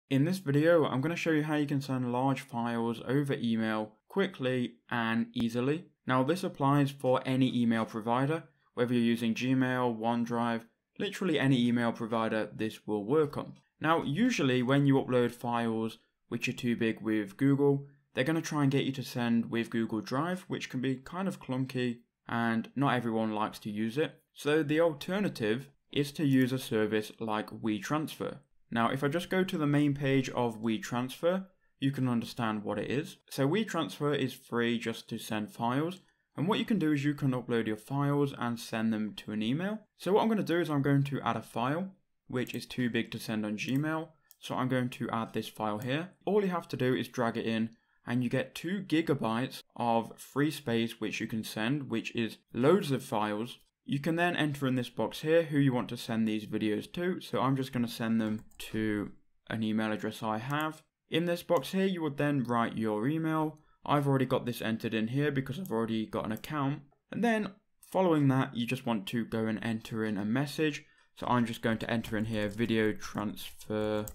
In this video, I'm going to show you how you can send large files over email quickly and easily. Now this applies for any email provider, whether you're using Gmail, OneDrive, literally any email provider this will work on. Now usually when you upload files which are too big with Google, they're going to try and get you to send with Google Drive, which can be kind of clunky and not everyone likes to use it. So the alternative is to use a service like WeTransfer. Now, if I just go to the main page of WeTransfer, you can understand what it is. So WeTransfer is free just to send files. And what you can do is you can upload your files and send them to an email. So what I'm going to do is I'm going to add a file, which is too big to send on Gmail. So I'm going to add this file here. All you have to do is drag it in and you get 2 gigabytes of free space, which you can send, which is loads of files. You can then enter in this box here who you want to send these videos to. So I'm just going to send them to an email address I have. In this box here, you would then write your email. I've already got this entered in here because I've already got an account. And then following that, you just want to go and enter in a message. So I'm just going to enter in here video transfer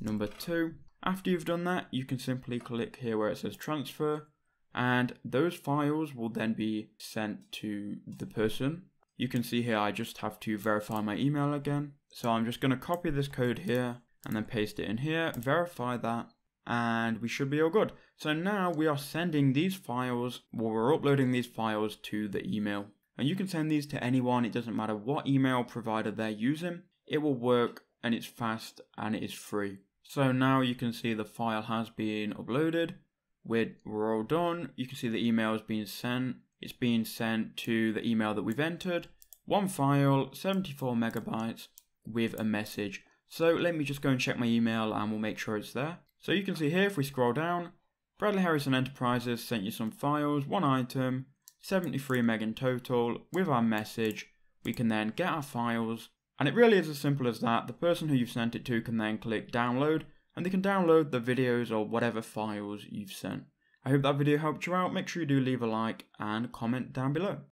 number 2. After you've done that, you can simply click here where it says transfer. And those files will then be sent to the person. You can see here I just have to verify my email again. So I'm just going to copy this code here and then paste it in here, verify that, and we should be all good. So now we are sending these files, well, we're uploading these files to the email. And you can send these to anyone, it doesn't matter what email provider they're using. It will work and it's fast and it is free. So now you can see the file has been uploaded. We're all done. You can see the email is being sent. It's being sent to the email that we've entered. One file, 74 megabytes with a message. So let me just go and check my email and we'll make sure it's there. So you can see here, if we scroll down, Bradley Harrison Enterprises sent you some files, one item, 73 meg in total. With our message, we can then get our files. And it really is as simple as that. The person who you've sent it to can then click download and they can download the videos or whatever files you've sent. I hope that video helped you out. Make sure you do leave a like and comment down below.